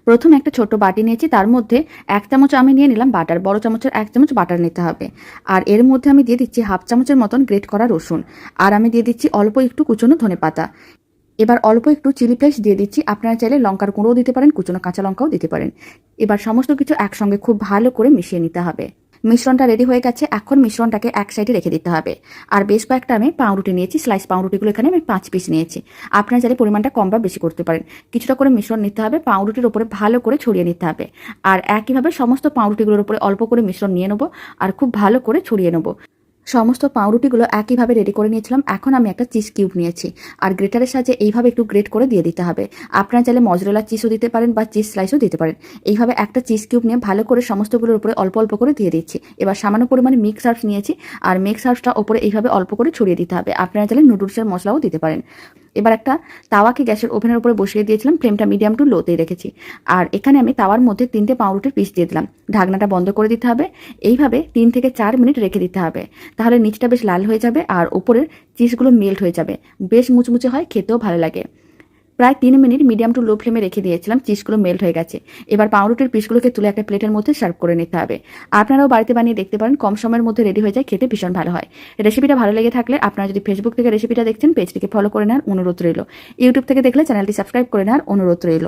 প্রথমে একটা ছোট্ট বাটি নিয়েছি, তার মধ্যে 1 চামচ আমি নিয়ে নিলাম বাটার, বড় চামচের 1 চামচ বাটার নিতে হবে। আর এর মধ্যে আমি দিয়ে দিচ্ছি হাফ চামচের মতন গ্রেট করা রসুন, আর আমি দিয়ে দিচ্ছি অল্প একটু কুচনো ধনেপাতা। এবার অল্প একটু চিলি ফ্লেক্স দিয়ে দিচ্ছি, আপনারা চাইলে লঙ্কার গুঁড়োও দিতে পারেন, কুচনো কাঁচা লঙ্কাও দিতে পারেন। এবার সমস্ত কিছু একসঙ্গে খুব ভালো করে মিশিয়ে নিতে হবে। মিশ্রণটা রেডি হয়ে গেছে, এখন মিশ্রণটাকে এক সাইডে রেখে দিতে হবে। আর বেশ কয়েকটা আমি পাউরুটি নিয়েছি, স্লাইস পাউরুটিগুলো এখানে আমি 5 পিস নিয়েছি। আপনারা চাইলে পরিমাণটা কম বা বেশি করতে পারেন। কিছুটা করে মিশ্রণ নিতে হবে, পাউরুটির উপরে ভালো করে ছড়িয়ে নিতে হবে। আর একইভাবে সমস্ত পাউরুটিগুলোর উপরে অল্প করে মিশ্রণ নিয়ে নেবো আর খুব ভালো করে ছড়িয়ে নেবো। সমস্ত পাউরুটিগুলো একইভাবে রেডি করে নিয়েছিলাম। এখন আমি একটা চিজ কিউব নিয়েছি, আর গ্রেটারের সাহায্যে এইভাবে একটু গ্রেট করে দিয়ে দিতে হবে। আপনারা চাইলে মজরেলা চিজও দিতে পারেন বা চিজ স্লাইসও দিতে পারেন। এইভাবে একটা চিজ কিউব নিয়ে ভালো করে সমস্তগুলোর উপরে অল্প অল্প করে দিয়ে দিচ্ছি। এবার সামান্য পরিমাণে মিক্স হার্বস নিয়েছি, আর মিক্স হার্বসটা ওপরে এইভাবে অল্প করে ছড়িয়ে দিতে হবে। আপনারা চাইলে নুডলসের মশলাও দিতে পারেন। এবার একটা তাওয়াকে গ্যাসের ওভেনের উপরে বসিয়ে দিয়েছিলাম, ফ্লেমটা মিডিয়াম টু লোতেই রেখেছি। আর এখানে আমি তাওয়ার মধ্যে 3টে পাউরুটির পিস দিয়ে দিলাম। ঢাকনাটা বন্ধ করে দিতে হবে। এইভাবে 3 থেকে 4 মিনিট রেখে দিতে হবে, তাহলে নিচটা বেশ লাল হয়ে যাবে আর ওপরের চিজগুলো মেল্ট হয়ে যাবে, বেশ মুচমুচে হয়, খেতেও ভালো লাগে। প্রায় 3 মিনিট মিডিয়াম টু লো ফ্লেমে রেখে দিয়েছিলাম, চিজগুলো মেল্ট হয়ে গেছে। এবার পাউরুটির পিসগুলোকে তুলে একটা প্লেটের মধ্যে সার্ভ করে নিতে হবে। আপনারাও বাড়িতে বানিয়ে দেখতে পারেন, কম সময়ের মধ্যে রেডি হয়ে যায়, খেতে ভীষণ ভালো হয়। রেসিপিটা ভালো লেগে থাকলে আপনারা যদি ফেসবুক থেকে রেসিপিটা দেখছেন, পেজটিকে ফলো করে নেওয়ার অনুরোধ রইল। ইউটিউব থেকে দেখলে চ্যানেলটি সাবস্ক্রাইব করে নেওয়ার অনুরোধ রইল।